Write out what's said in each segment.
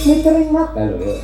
Mitering mat lho yuk.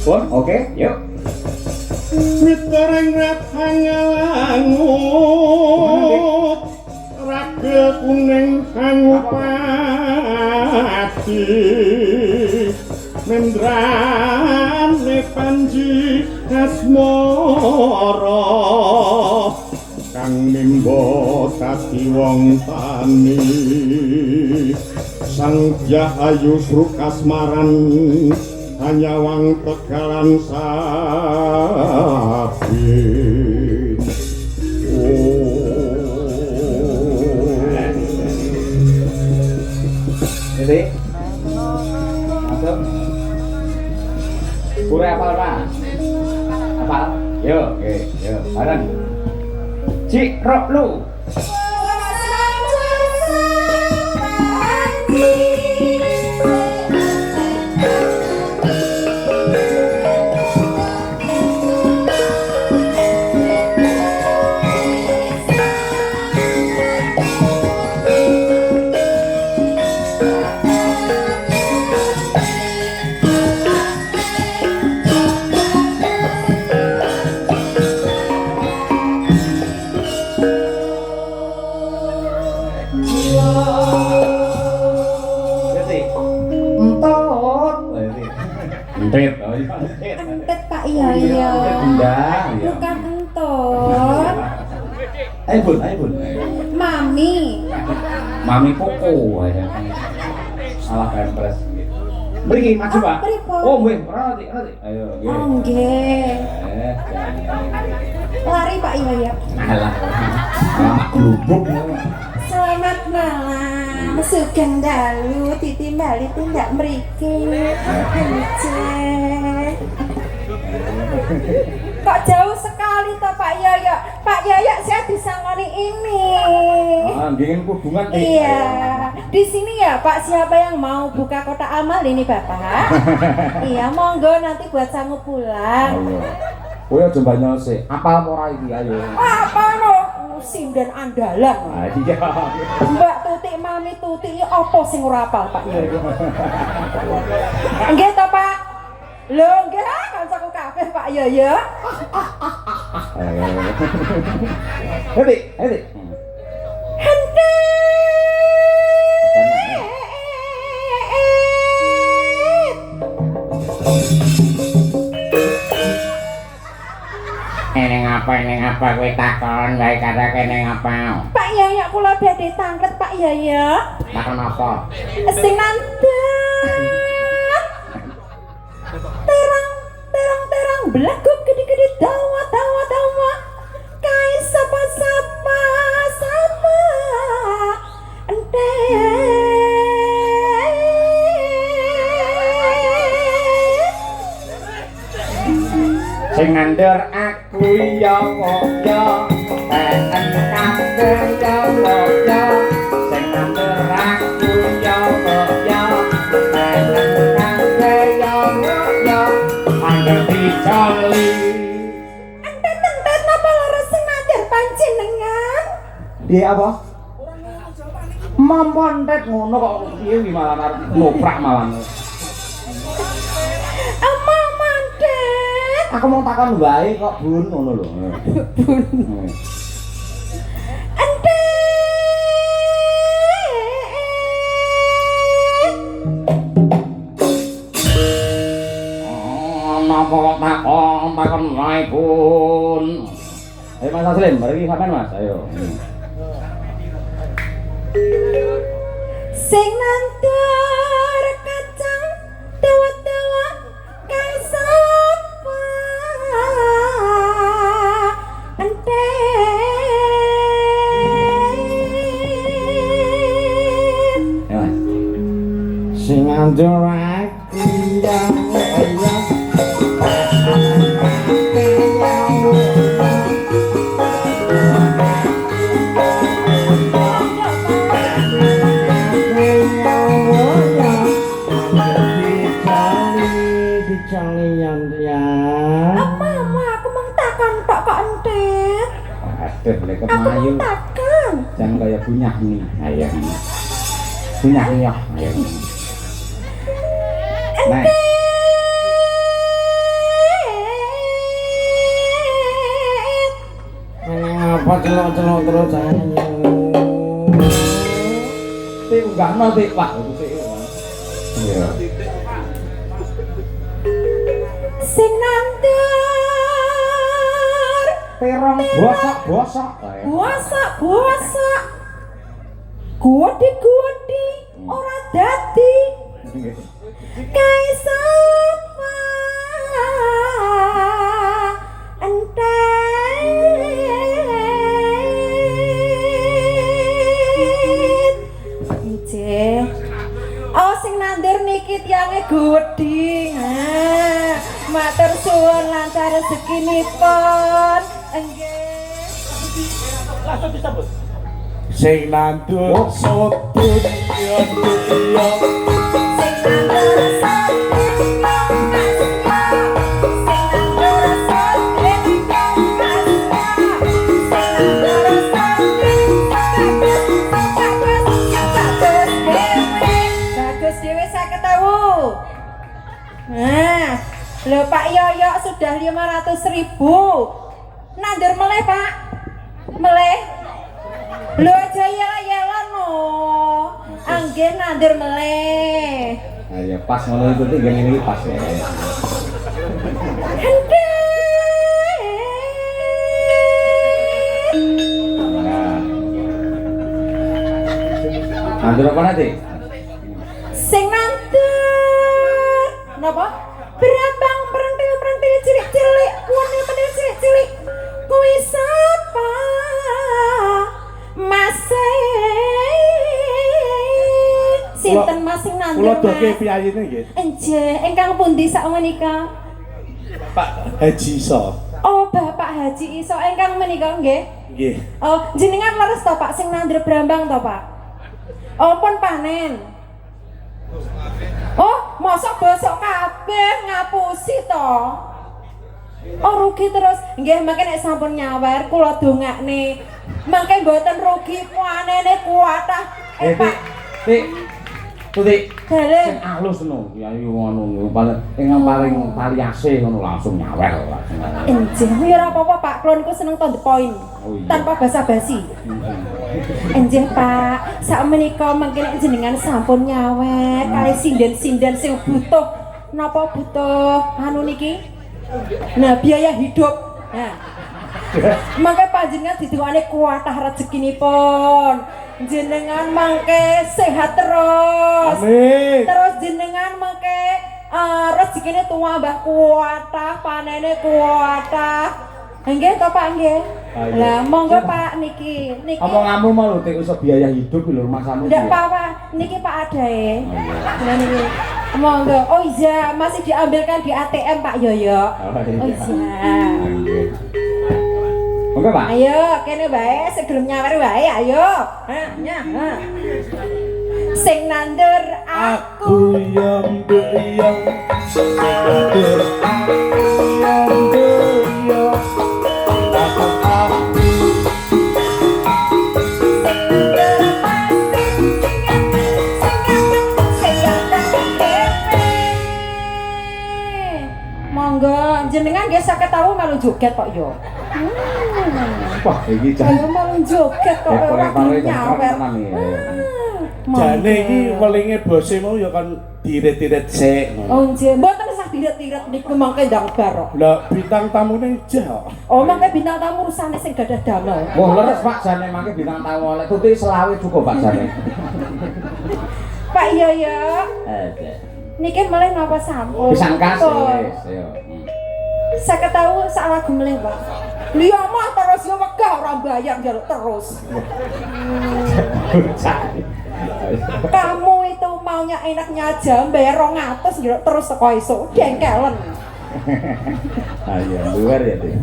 Pun, oke, yuk. Mitering rat hangalangut ragil kuning hangupati mendrane panji asmara kang nimba dadi wong tani sang jahayu srukasmaran hanyawang tegalan sabin Jadi masuk Pura apal pak? Apal? Yuk, oke, yuk, bareng Cik Rok lu Entet Pak Yaya. Bukan entot. Ayo bun, ayo bun. Mami. Mami Koko aja. Salah pempres. Beri maju pak. Oh, weh, nanti. Ayo. Oh, nggih. Lari Pak Yaya. Alah. Lama gelubuk. Selamat malam. Sugeng dalu ditimbali tindak mriki. Kok jauh sekali toh Pak Yaya? Pak Yaya saya disangoni ini. Bikin hubungan Iya. Di sini ya Pak, siapa yang mau buka kotak amal ini Bapak? Iya, monggo nanti buat sanggup pulang. Oh ya jembanya sih. Apal ora iki ayo. Apa no? Sinden andalan. Iya. Mbak Tutik, Mami Tutik, apa sing ora apal Pak Yaya? Nggih toh Pak? Lho nggih kancaku kabeh Pak Yaya. Henti. Henti. Eneng apa kowe takon wae kata kene ngapa? Pak Yaya kula badhe tanglet Pak Yaya. Takon apa? Sing nandang. Terang beleguk gede-gede dawa. Kai sapa ente. Sing ngandur aku ya woyo teken kabeh ya woyo sing ngandur aku ya woyo teken kabeh ya woyo angger dicoli Entet napa lara sing ngajar panjenengan? Piye apa? Mampontet ngono kok piye iki malah arep ngoprak malah. Aku mau takon wae kok Bun ngono lho. Bun. Ente. Napa kok takon wae Bun. Ayo Mas Aslim, mari sampean Mas, ayo. Sing nandur kacang dawa-dawa kaisa sing ngandur aku ya woyo boleh kemayu jangan kayak punya nih ayah Nyanyi ya. Nah. Apa celok-celok terus jangan. Tik enggak nanti Pak. Iya. Sing nandur Terong bosok-bosok. Bosok Gudi ora dadi kaisapa entet oh sing nandur niki tiange Gudi matur suwun lancar rezekinipun nggih langsung disambut sing nandur sotun yo nah, lho Pak Yoyo sudah 500.000. Nandur meleh Pak, meleh. Lho aja yela-yela no, anggih nandur meleh. Ayo pas ngono itu tinggal ini pas ya. Nandur apa nanti? Sing nandur napa? Berambang perentil cilik-cilik, wani cilik-cilik. Kuwi sapa? Mas sinten Mas sing nandur? Kula doke piyayine nggih. Enjeh, ingkang pundi sakmenika? Pak Haji Iso. Oh, Bapak Haji Iso ingkang menika nggih. Nggih. Oh, jenengan leres to Pak sing nandur brambang to Pak? Oh, pun panen. Oh, mosok bosok kabeh ngapusi to. Oh, rugi terus. Nggih, mangke nek sampun nyawer kula dongakne. Mangke mboten rugi panene kuatah. Pak. Tik. Tutik. Dalem. Sing alus no, ya ngono paling ingkang paling variasi ngono langsung nyawer langsung. Enjeh, ya ora apa-apa Pak, kula niku seneng to the point. Oh, iya. Tanpa basa-basi. Enjeh Pak, sakmenika mangke nek jenengan sampun nyawer kali sinden-sinden sing butuh napa butuh anu niki? Nah, biaya hidup. Nah. Mangke panjenengan didongakne kuatah rezekinipun. Jenengan mangke sehat terus. Amin. Terus jenengan mangke rezekine tuwambah kuatah, panene kuatah. Nggih to Pak nggih. Lah monggo Pak niki. Omonganmu mau lho Tik iso biaya hidup lho rumah kamu. Ndak apa-apa, niki Pak adae. Lah niki. Monggo. Oh iya, masih diambilkan di ATM Pak Yoyo. Oh iya. Monggo Pak. Ayo, kene bae sing gelem nyawer wae ayo. Ha. Sing nandur aku Buyam buyam nandur aku buyam aku monggo jenengan nggih saged tahu malu joget kok yo. Wah, iki Ayo malu joget kok ora nyawer. jane iki welinge bose mau ya kan diret-diret sik. Oh nggih, mboten usah diret-diret niku mangke ndang bar. Lah bintang tamune jah. Oh mangke bintang tamu rusane sing gadah damel. Wah, leres Pak jane mangke bintang tamu oleh tutik selawe cukup Pak jane. Pak Yoyo. Niki meleh napa sampun? Pisang kasih wis, yo. Saged tahu sak lagu meleh, Pak. Liya mah terus yo wegah ora bayar njaluk terus. Kamu itu maunya enaknya aja bayar 200 njaluk terus teko esuk. Dengkelen. Ayo, luar ya, Dik.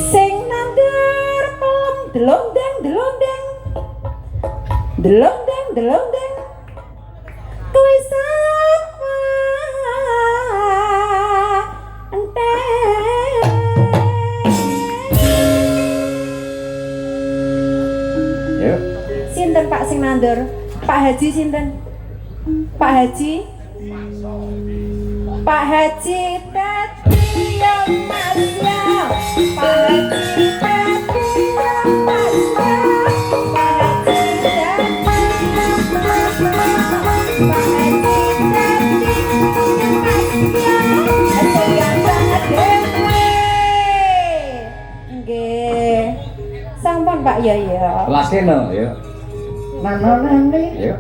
Sing nandur pelem delondeng delondeng kuwi sapa sing nandur. Pak Haji sinten? Pak Haji? Pak Haji Tati ya Mas ya. Pak Haji Tati ya Mas ya. Pak Haji Tati ya Mas ya. Pak Haji Tati ya Mas ya. Aja yang sangat dewe. Nggih. Sampun Pak ya ya. Laskene ya. Nanane ya.